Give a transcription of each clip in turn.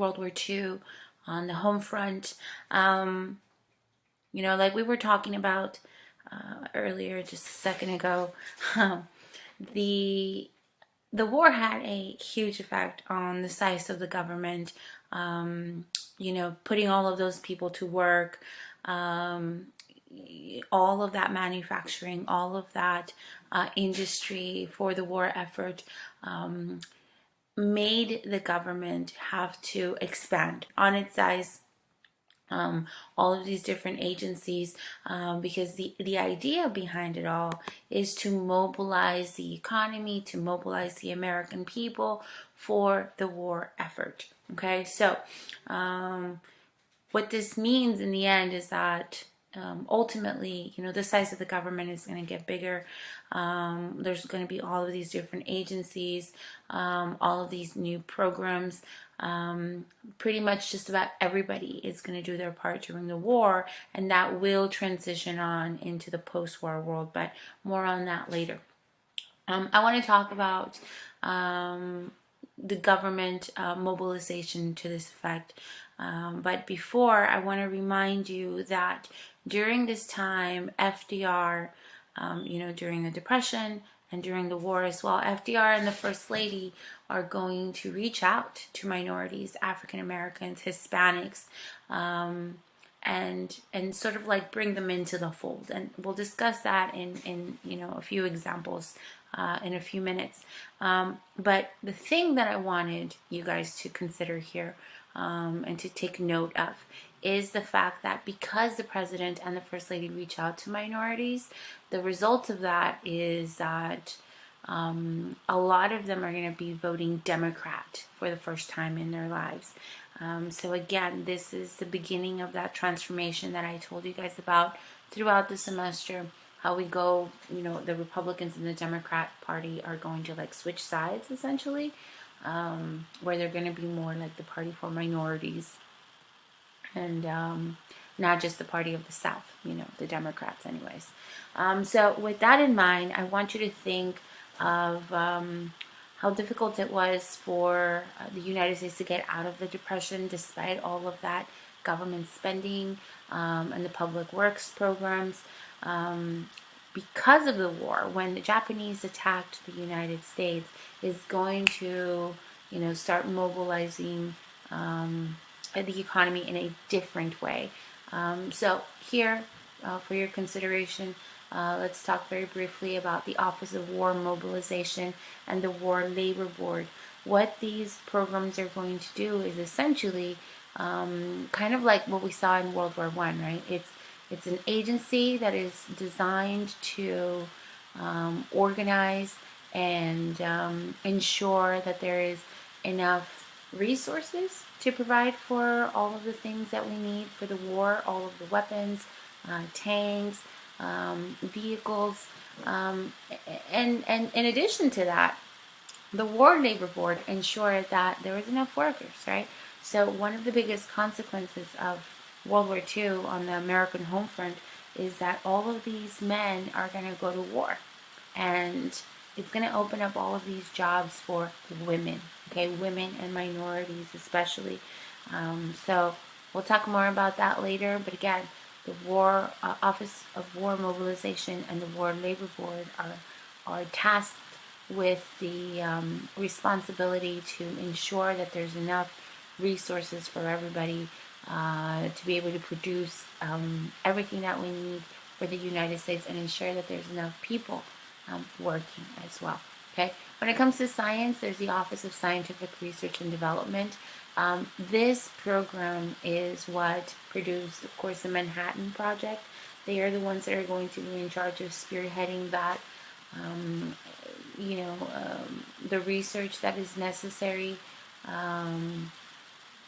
World War II on the home front. Like we were talking about earlier, just a second ago, the the war had a huge effect on the size of the government. Putting all of those people to work, um, all of that manufacturing, all of that industry for the war effort. Made the government have to expand on its size, all of these different agencies, because the idea behind it all is to mobilize the economy, to mobilize the American people for the war effort. Okay, so what this means in the end is that ultimately, the size of the government is going to get bigger. There's going to be all of these different agencies, all of these new programs. Pretty much just about everybody is going to do their part during the war, and that will transition on into the post-war world, but more on that later. I want to talk about the government mobilization to this effect. But before, I want to remind you that during this time, FDR, during the Depression and during the war as well, FDR and the First Lady are going to reach out to minorities, African Americans, Hispanics, and sort of like bring them into the fold. And we'll discuss that in a few examples in a few minutes. But the thing that I wanted you guys to consider here, and to take note of, is the fact that because the president and the first lady reach out to minorities, the result of that is that a lot of them are going to be voting Democrat for the first time in their lives. So again, this is the beginning of that transformation that I told you guys about throughout the semester. How we go, the Republicans and the Democrat Party are going to like switch sides essentially, where they're going to be more like the party for minorities, and not just the party of the South, the Democrats anyways. So with that in mind, I want you to think of how difficult it was for the United States to get out of the Depression despite all of that government spending and the public works programs. Because of the war, when the Japanese attacked the United States, is going to, start mobilizing the economy in a different way. So here, for your consideration, let's talk very briefly about the Office of War Mobilization and the War Labor Board. What these programs are going to do is essentially kind of like what we saw in World War I, right? It's an agency that is designed to organize and ensure that there is enough resources to provide for all of the things that we need for the war, all of the weapons, tanks, vehicles, and in addition to that, the War Labor Board ensured that there was enough workers, right? So one of the biggest consequences of World War II on the American home front is that all of these men are going to go to war, and it's going to open up all of these jobs for women, okay, women and minorities especially. So we'll talk more about that later, but again, the War Office of War Mobilization and the War Labor Board are tasked with the responsibility to ensure that there's enough resources for everybody to be able to produce everything that we need for the United States and ensure that there's enough people working as well. Okay. When it comes to science, there's the Office of Scientific Research and Development. This program is what produced, of course, the Manhattan Project. They are the ones that are going to be in charge of spearheading that, the research that is necessary.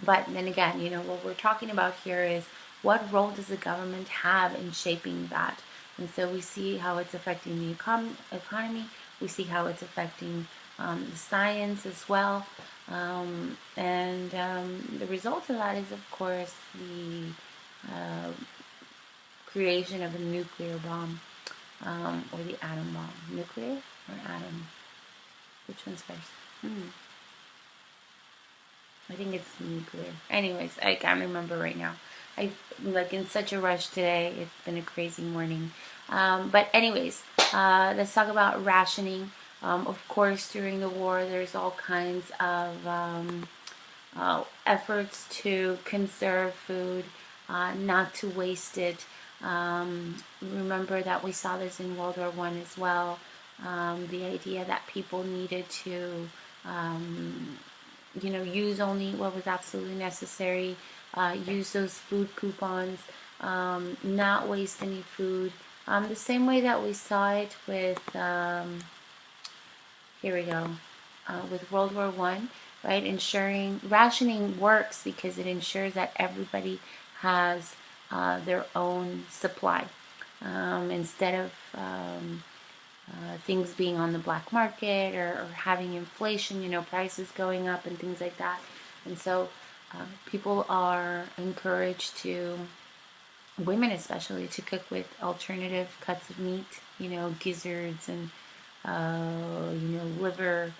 But then again, what we're talking about here is what role does the government have in shaping that? And so we see how it's affecting the economy. We see how it's affecting the science as well. And the result of that is, of course, the creation of a nuclear bomb, or the atom bomb. Nuclear or atom? Which one's first? I think it's nuclear. Anyways, I can't remember right now. I'm like in such a rush today. It's been a crazy morning. But anyways, let's talk about rationing. Of course, during the war, there's all kinds of efforts to conserve food, not to waste it. Remember that we saw this in World War One as well. The idea that people needed to, use only what was absolutely necessary. Use those food coupons. Not waste any food. The same way that we saw it with here we go. With World War One, right? Ensuring rationing works because it ensures that everybody has their own supply instead of things being on the black market or having inflation, prices going up and things like that. And so people are encouraged to, women especially, to cook with alternative cuts of meat, gizzards and liver,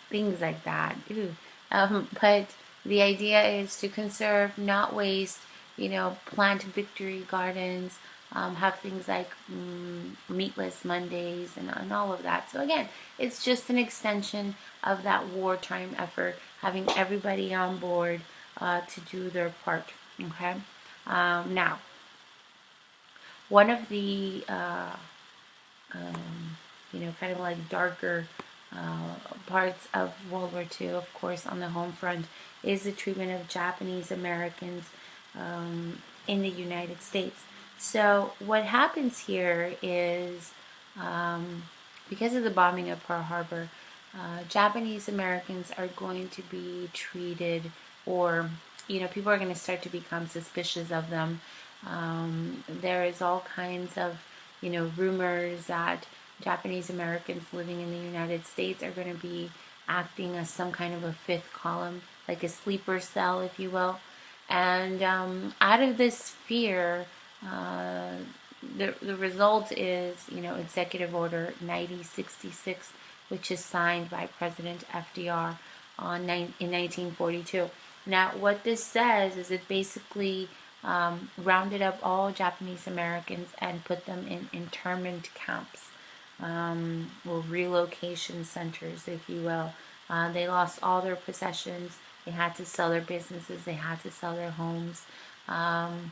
things like that. But the idea is to conserve, not waste, plant victory gardens, have things like meatless Mondays and all of that. So again, it's just an extension of that wartime effort, having everybody on board to do their part. Okay. Now, one of the kind of like darker parts of World War II, of course, on the home front, is the treatment of Japanese Americans in the United States. So what happens here is, because of the bombing of Pearl Harbor, Japanese Americans are going to be treated, or people are going to start to become suspicious of them. There is all kinds of rumors that Japanese Americans living in the United States are going to be acting as some kind of a fifth column, like a sleeper cell, if you will. And out of this fear, the result is, Executive Order 9066, which is signed by President FDR in 1942. Now, what this says is it basically rounded up all Japanese Americans and put them in internment camps, or relocation centers, if you will. They lost all their possessions. They had to sell their businesses. They had to sell their homes. Quite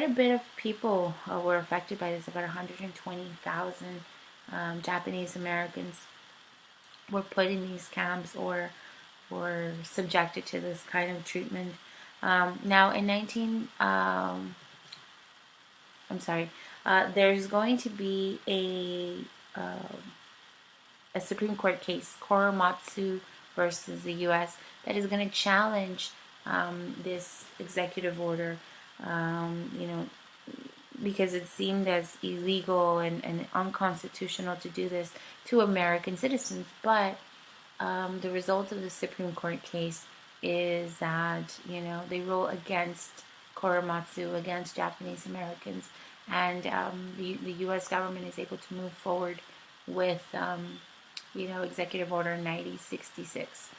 a bit of people were affected by this. About 120,000 Japanese Americans were put in these camps or subjected to this kind of treatment. Now, in there's going to be a Supreme Court case, Korematsu versus the U.S., that is going to challenge this executive order, because it seemed as illegal and unconstitutional to do this to American citizens. But the result of the Supreme Court case is that, they rule against Korematsu, against Japanese Americans, and the U.S. government is able to move forward with, Executive Order 9066.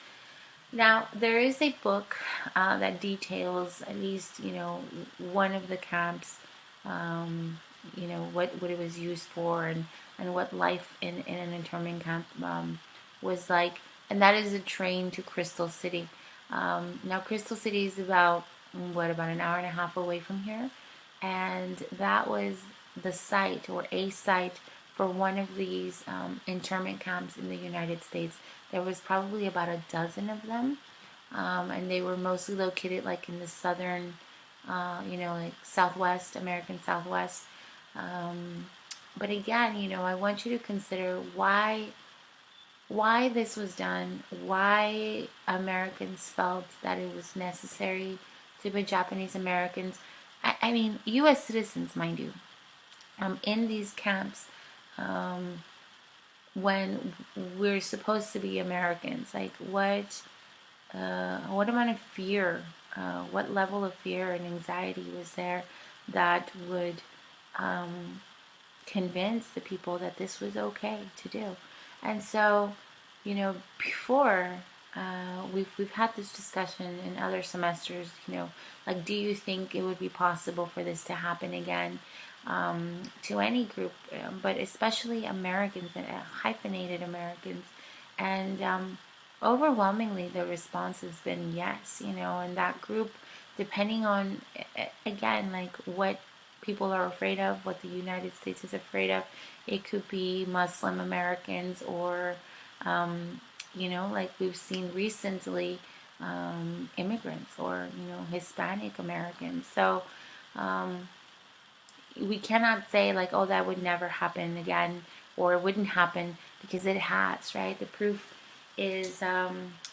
Now, there is a book that details at least, one of the camps, what it was used for and what life in an internment camp was like. And that is a train to Crystal City. Now, Crystal City is about an hour and a half away from here. And that was the site, or a site, for one of these internment camps in the United States. There was probably about a dozen of them, and they were mostly located like in the southern, like Southwest, American Southwest. But again, I want you to consider why this was done, why Americans felt that it was necessary to put Japanese Americans, I mean, U.S. citizens, mind you, in these camps, when we're supposed to be Americans. Like, what amount of fear, what level of fear and anxiety was there that would convince the people that this was okay to do? And so before we've had this discussion in other semesters. Like, do you think it would be possible for this to happen again to any group, but especially Americans and hyphenated Americans? And overwhelmingly, the response has been yes. And that group, depending on again, like what people are afraid of, what the United States is afraid of. It could be Muslim Americans or, like we've seen recently, immigrants or, Hispanic Americans. So we cannot say like, oh, that would never happen again or it wouldn't happen, because it has, right? The proof is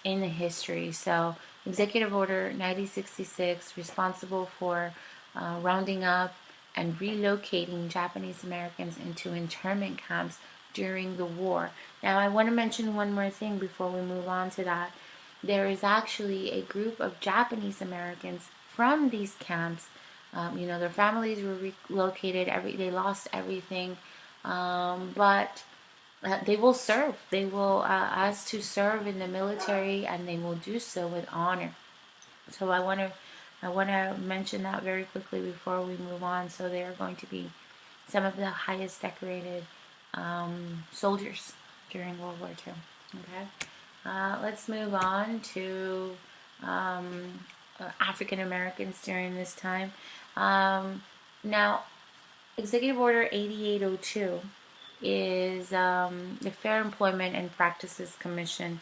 in the history. So Executive Order 9066, responsible for rounding up and relocating Japanese Americans into internment camps during the war. Now, I want to mention one more thing before we move on to that. There is actually a group of Japanese Americans from these camps. Their families were relocated. They lost everything, but they will serve. They will ask to serve in the military, and they will do so with honor. So I want to mention that very quickly before we move on. So they are going to be some of the highest decorated soldiers during World War II. Okay, let's move on to African Americans during this time. Now, Executive Order 8802 is the Fair Employment and Practices Commission.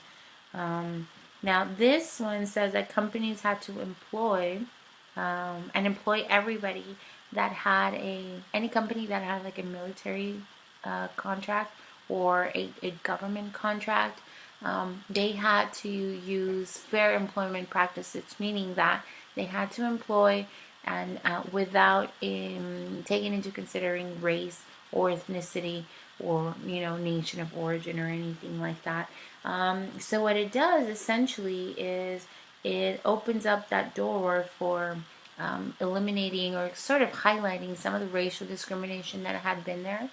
Now, this one says that companies had to employ and employ everybody that had any company that had like a military contract or a government contract. They had to use fair employment practices, meaning that they had to employ and without taking into considering race or ethnicity or nation of origin or anything like that. So what it does essentially is it opens up that door for eliminating or sort of highlighting some of the racial discrimination that had been there.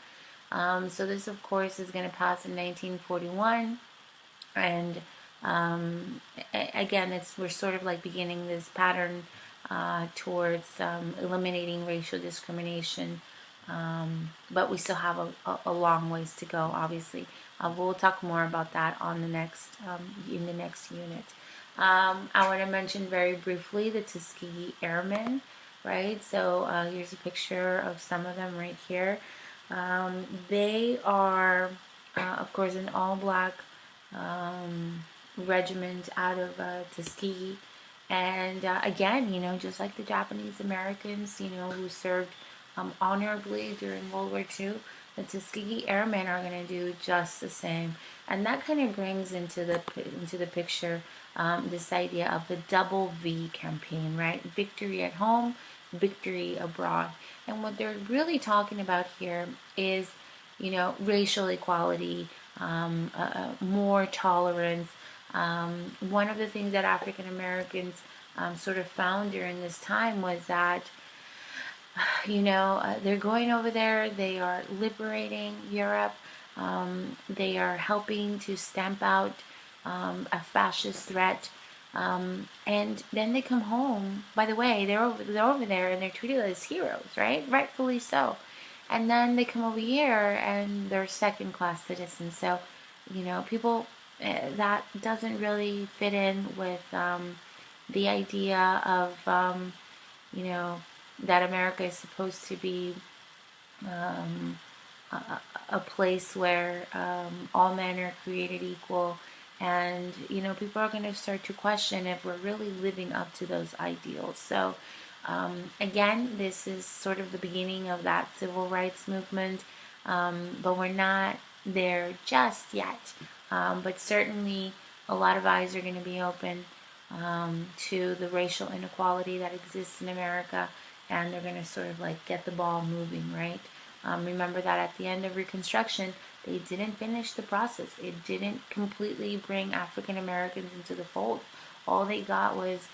So this, of course, is going to pass in 1941, and again, we're sort of like beginning this pattern towards eliminating racial discrimination. But we still have a long ways to go, obviously. We'll talk more about that on the next in the next unit. I want to mention very briefly the Tuskegee Airmen, right? So here's a picture of some of them right here. They are, of course, an all-black regiment out of Tuskegee. And again, just like the Japanese Americans, who served honorably during World War II, the Tuskegee Airmen are going to do just the same. And that kind of brings into the picture this idea of the double V campaign, right? Victory at home, victory abroad. And what they're really talking about here is, racial equality, more tolerance. One of the things that African Americans sort of found during this time was that they're going over there, they are liberating Europe, they are helping to stamp out a fascist threat, and then they come home. By the way, they're over there and they're treated as heroes, right? Rightfully so. And then they come over here and they're second-class citizens. So, people, that doesn't really fit in with the idea of, that America is supposed to be a place where all men are created equal, and people are going to start to question if we're really living up to those ideals. So again, this is sort of the beginning of that civil rights movement, but we're not there just yet. But certainly a lot of eyes are going to be open to the racial inequality that exists in America, and they're going to sort of like get the ball moving, right? Remember that at the end of Reconstruction, they didn't finish the process. It didn't completely bring African Americans into the fold. All they got was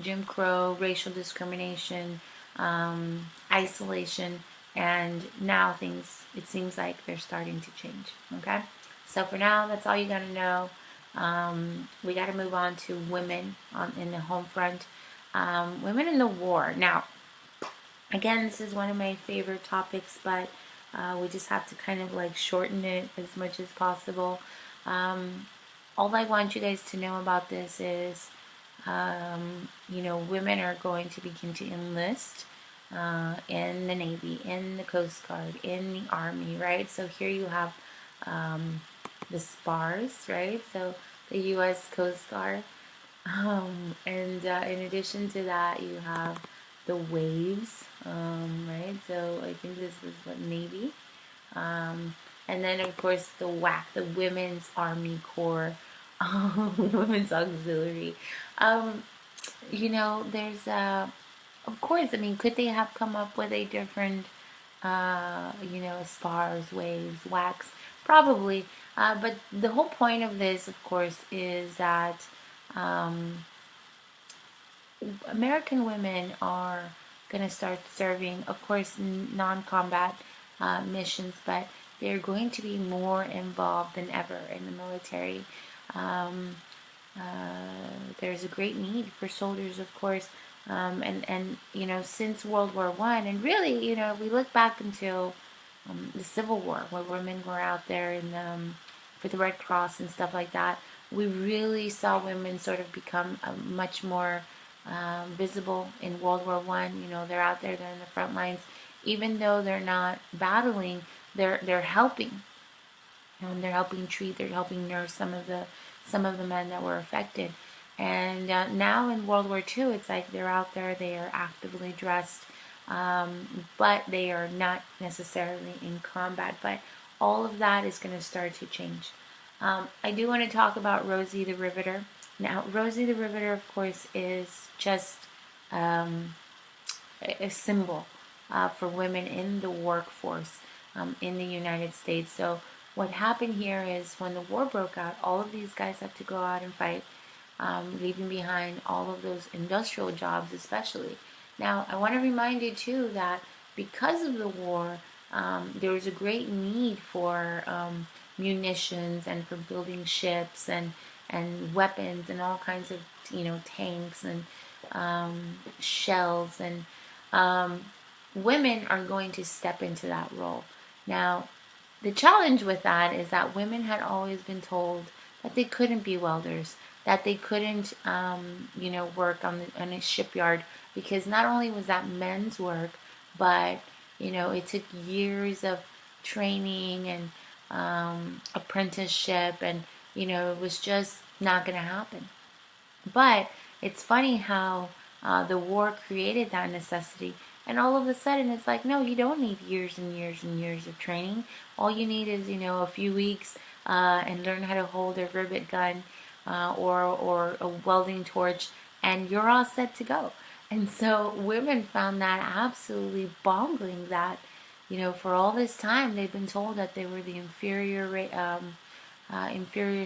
Jim Crow, racial discrimination, isolation, and now it seems like they're starting to change, okay? So for now, that's all you got to know. We got to move on to women in the home front. Women in the war. Now, again, this is one of my favorite topics, but we just have to kind of like shorten it as much as possible. All I want you guys to know about this is, women are going to begin to enlist in the Navy, in the Coast Guard, in the Army, right? So here you have the SPARS, right? So the U.S. Coast Guard. And in addition to that, you have the waves, right? So I think this was what, Navy. And then of course the WAC, the Women's Army Corps, Women's Auxiliary. There's of course, I mean, could they have come up with a different, spars, waves, wax? Probably. But the whole point of this, of course, is that American women are going to start serving, of course, non-combat missions, but they're going to be more involved than ever in the military. Um, there's a great need for soldiers, of course, and since World War One, and really, we look back until the Civil War, where women were out there for the Red Cross and stuff like that. We really saw women sort of become much more visible in World War One. They're out there, they're in the front lines, even though they're not battling, they're helping. They're helping treat, they're helping nurse some of the men that were affected. And now in World War II, it's like they're out there, they are actively dressed, but they are not necessarily in combat. But all of that is going to start to change. I do want to talk about Rosie the Riveter. Now, Rosie the Riveter, of course, is just a symbol for women in the workforce in the United States. So what happened here is when the war broke out, all of these guys had to go out and fight, leaving behind all of those industrial jobs especially. Now, I want to remind you too that because of the war, there was a great need for munitions and for building ships and weapons and all kinds of tanks and shells, and women are going to step into that role. Now, the challenge with that is that women had always been told that they couldn't be welders, that they couldn't work on a shipyard, because not only was that men's work, but it took years of training and apprenticeship, and it was just not going to happen. But it's funny how the war created that necessity, and all of a sudden it's like, no, you don't need years and years and years of training. All you need is a few weeks and learn how to hold a rivet gun or a welding torch, and you're all set to go. And so women found that absolutely boggling, that for all this time they've been told that they were the inferior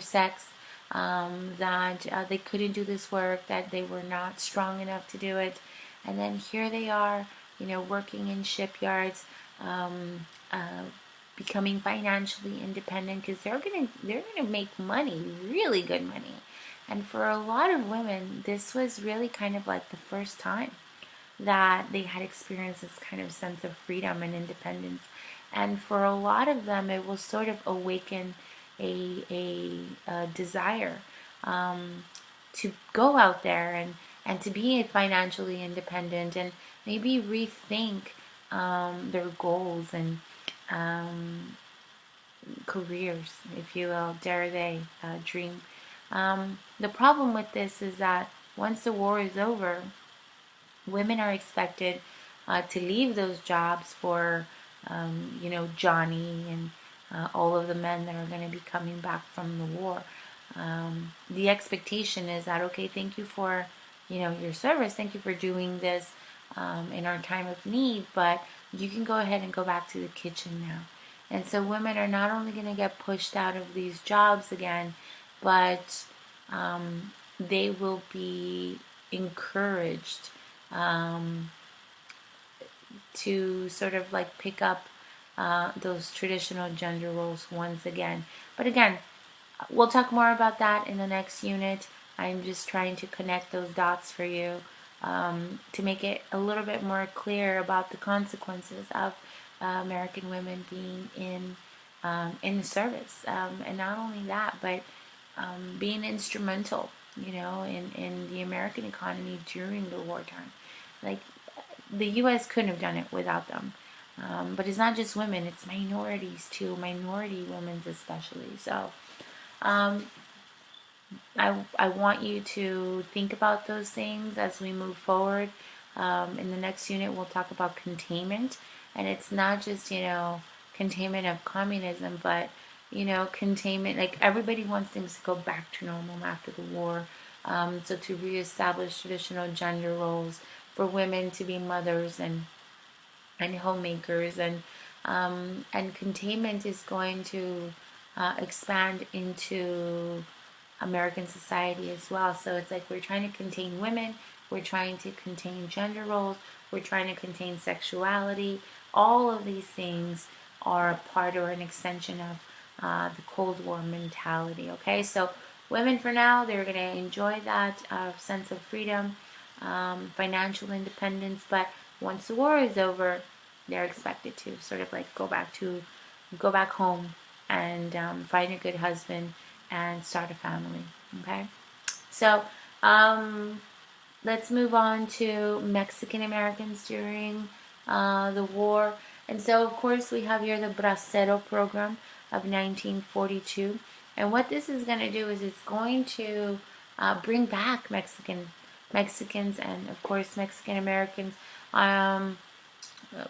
sex, that they couldn't do this work, that they were not strong enough to do it. And then here they are, working in shipyards, becoming financially independent, because they're gonna make money, really good money. And for a lot of women, this was really kind of like the first time that they had experienced this kind of sense of freedom and independence. And for a lot of them, it will sort of awaken a desire to go out there and to be financially independent, and maybe rethink their goals and careers, if you will. Dare they dream? The problem with this is that once the war is over, women are expected to leave those jobs for Johnny and all of the men that are going to be coming back from the war. The expectation is that, okay, thank you for your service, thank you for doing this in our time of need, but you can go ahead and go back to the kitchen now. And so women are not only going to get pushed out of these jobs again, but they will be encouraged to sort of like pick up those traditional gender roles once again. But again, we'll talk more about that in the next unit. I'm just trying to connect those dots for you, to make it a little bit more clear about the consequences of American women being in the service, and not only that, but being instrumental, in the American economy during the wartime. Like, the U.S. couldn't have done it without them. But it's not just women; it's minorities too, minority women especially. So, um, I want you to think about those things as we move forward. In the next unit, we'll talk about containment, and it's not just containment of communism, but containment. Like, everybody wants things to go back to normal after the war. So to reestablish traditional gender roles for women to be mothers and homemakers, and containment is going to expand into American society as well. So it's like we're trying to contain women, we're trying to contain gender roles, we're trying to contain sexuality. All of these things are a part or an extension of the Cold War mentality. Okay, so women for now, they're going to enjoy that sense of freedom, financial independence, but once the war is over, they're expected to sort of like go back home and find a good husband and start a family. Okay, so let's move on to Mexican Americans during the war. And so, of course, we have here the Bracero program of 1942. And what this is going to do is it's going to bring back Mexicans and, of course, Mexican Americans.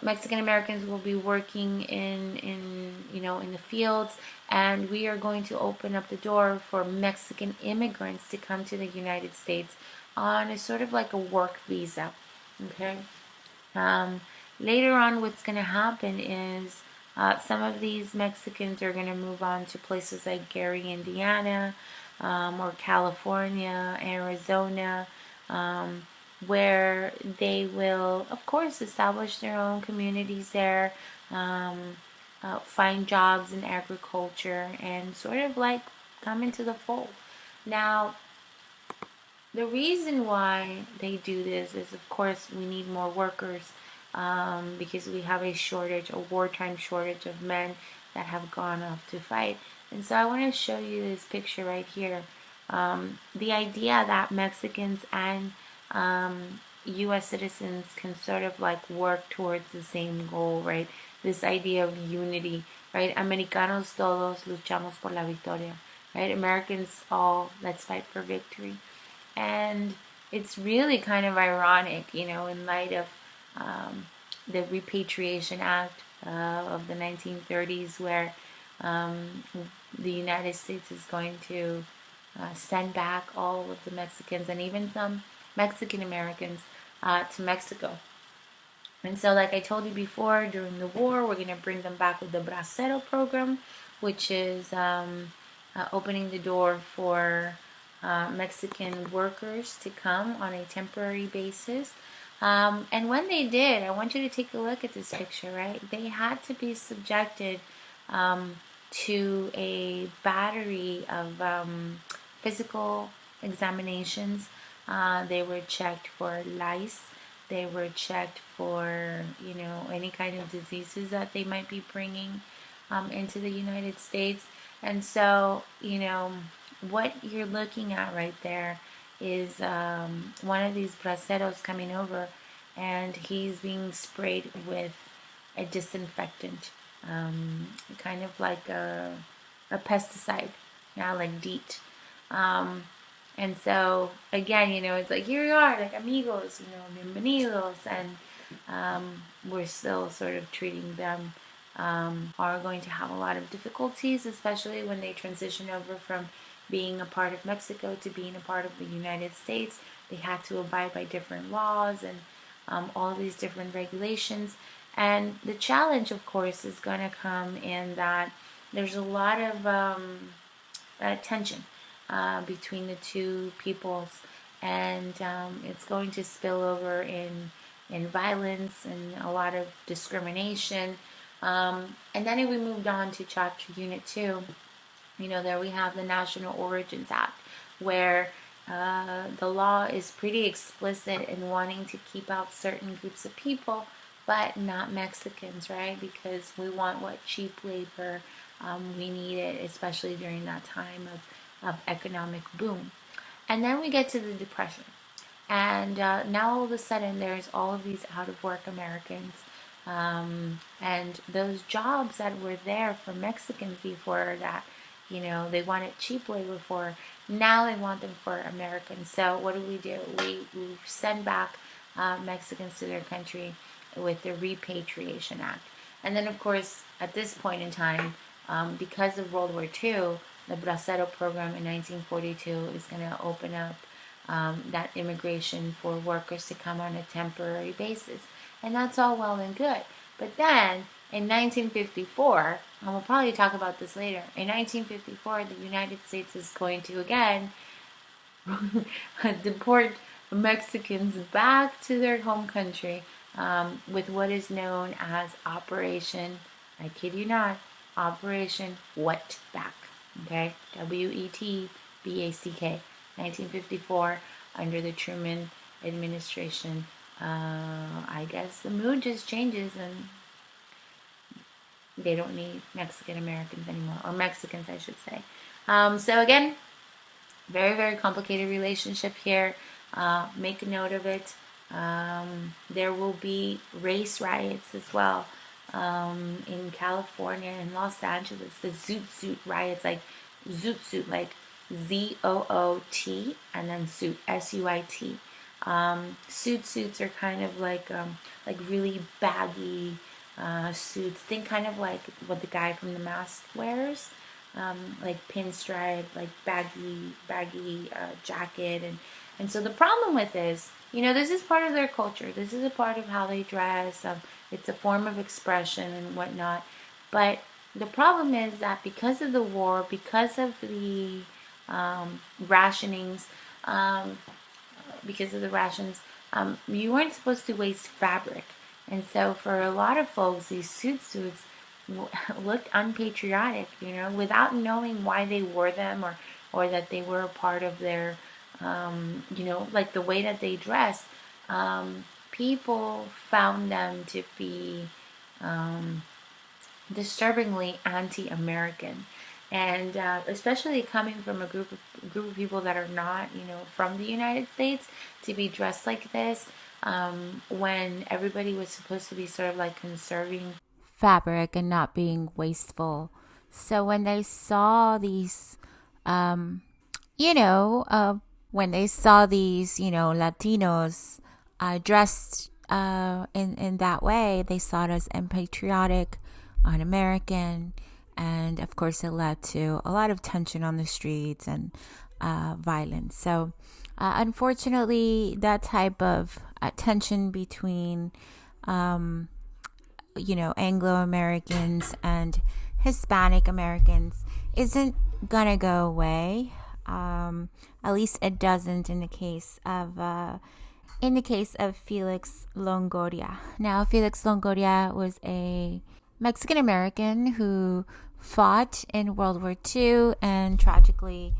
Mexican Americans will be working in the fields, and we are going to open up the door for Mexican immigrants to come to the United States on a sort of like a work visa. Okay. Later on, what's going to happen is some of these Mexicans are going to move on to places like Gary, Indiana, or California, Arizona, where they will, of course, establish their own communities there, find jobs in agriculture, and sort of like come into the fold. Now, the reason why they do this is, of course, we need more workers, because we have a wartime shortage of men that have gone off to fight. And so I want to show you this picture right here. The idea that Mexicans and U.S. citizens can sort of like work towards the same goal, right? This idea of unity, right? Americanos todos luchamos por la victoria, right? Americans all, let's fight for victory. And it's really kind of ironic, in light of the Repatriation Act of the 1930s, where the United States is going to send back all of the Mexicans and even some Mexican Americans to Mexico. And so, like I told you before, during the war, we're going to bring them back with the Bracero program, which is opening the door for Mexican workers to come on a temporary basis. And when they did, I want you to take a look at this picture, right? They had to be subjected to a battery of physical examinations. They were checked for lice. They were checked for, any kind of diseases that they might be bringing into the United States. And so, what you're looking at right there is one of these braceros coming over, and he's being sprayed with a disinfectant, kind of like a pesticide, like DEET. And so, again, it's like, here we are, like amigos, bienvenidos, and we're still sort of treating them, are going to have a lot of difficulties, especially when they transition over from being a part of Mexico to being a part of the United States. They have to abide by different laws and all these different regulations. And the challenge, of course, is going to come in that there's a lot of tension between the two peoples, and it's going to spill over in violence and a lot of discrimination. And then if we moved on to Chapter Unit 2, there we have the National Origins Act, where the law is pretty explicit in wanting to keep out certain groups of people, but not Mexicans, right? Because we want cheap labor. We need it, especially during that time of economic boom. And then we get to the Depression. And now all of a sudden there's all of these out of work Americans. And those jobs that were there for Mexicans before that, they wanted cheap labor for, now they want them for Americans. So what do? We send back Mexicans to their country with the Repatriation Act. And then, of course, at this point in time, because of World War II, the Bracero program in 1942 is going to open up that immigration for workers to come on a temporary basis. And that's all well and good. But then, in 1954, and we'll probably talk about this later, in 1954, the United States is going to again deport Mexicans back to their home country with what is known as Operation, I kid you not, Operation Wetback. Okay? WETBACK. 1954, under the Truman administration. I guess the mood just changes and they don't need Mexican Americans anymore, or Mexicans, I should say. So again, very, very complicated relationship here. Make a note of it. There will be race riots as well in California and Los Angeles. The Zoot Suit riots, like Zoot Suit, like ZOOT and then suit, SUIT. Suits are kind of like really baggy suits. Think kind of like what the guy from The Mask wears, like pinstripe, like baggy jacket, and so the problem with this, this is part of their culture. This is a part of how they dress. It's a form of expression and whatnot. But the problem is that because of the war, because of the rationings, you weren't supposed to waste fabric. And so for a lot of folks, these suits looked unpatriotic, without knowing why they wore them or that they were a part of their, like the way that they dress. People found them to be disturbingly anti-American. And especially coming from a group of people that are not, from the United States, to be dressed like this, when everybody was supposed to be sort of like conserving fabric and not being wasteful. So when they saw these, Latinos dressed in that way, they saw it as unpatriotic, un-American. And of course, it led to a lot of tension on the streets and violence. So, unfortunately, that type of tension between, Anglo-Americans and Hispanic Americans isn't gonna go away. At least it doesn't in the case of Felix Longoria. Now, Felix Longoria was a Mexican American who fought in World War II and tragically,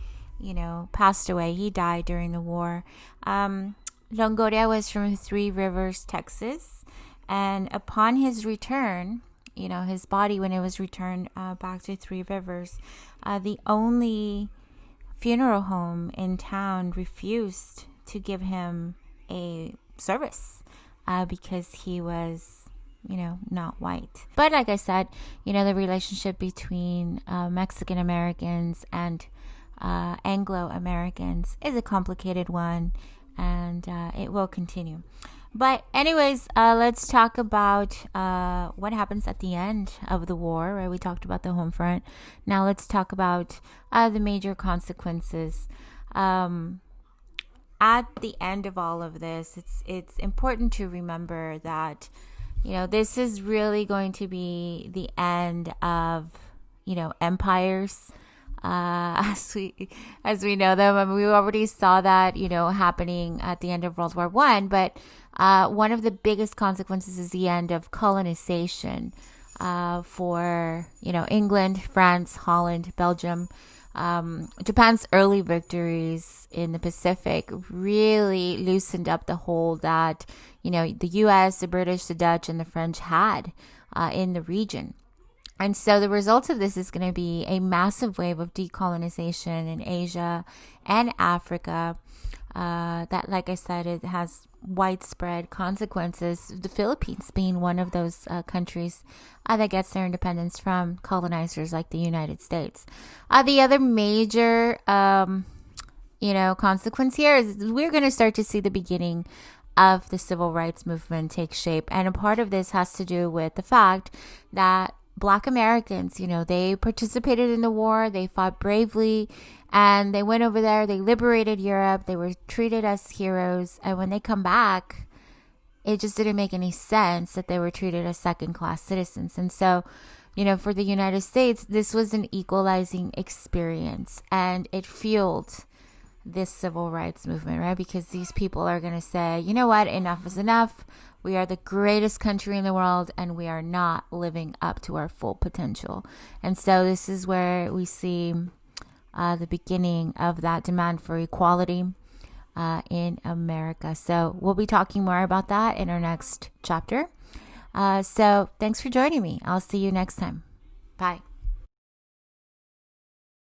passed away. He died during the war. Longoria was from Three Rivers, Texas. And upon his return, his body, when it was returned back to Three Rivers, the only funeral home in town refused to give him a service because he was not white. But like I said, the relationship between Mexican Americans and Anglo Americans is a complicated one, and it will continue. But anyways, let's talk about what happens at the end of the war, right? We talked about the Homefront. Now let's talk about the major consequences. At the end of all of this, it's important to remember that this is really going to be the end of, empires as we know them. I mean, we already saw that, happening at the end of World War I. But one of the biggest consequences is the end of colonization. for, England, France, Holland, Belgium. Japan's early victories in the Pacific really loosened up the hold that, the US, the British, the Dutch, and the French had in the region. And so the result of this is going to be a massive wave of decolonization in Asia and Africa. That, like I said, it has widespread consequences. The Philippines being one of those countries that gets their independence from colonizers like the United States. The other major, consequence here is we're going to start to see the beginning of the civil rights movement take shape. And a part of this has to do with the fact that Black Americans, they participated in the war, they fought bravely, and they went over there, they liberated Europe, they were treated as heroes, and when they come back, it just didn't make any sense that they were treated as second-class citizens. And so, for the United States, this was an equalizing experience, and it fueled this civil rights movement, right? Because these people are going to say, you know what, enough is enough. We are the greatest country in the world, and we are not living up to our full potential. And so this is where we see the beginning of that demand for equality in America. So we'll be talking more about that in our next chapter. So thanks for joining me. I'll see you next time. Bye.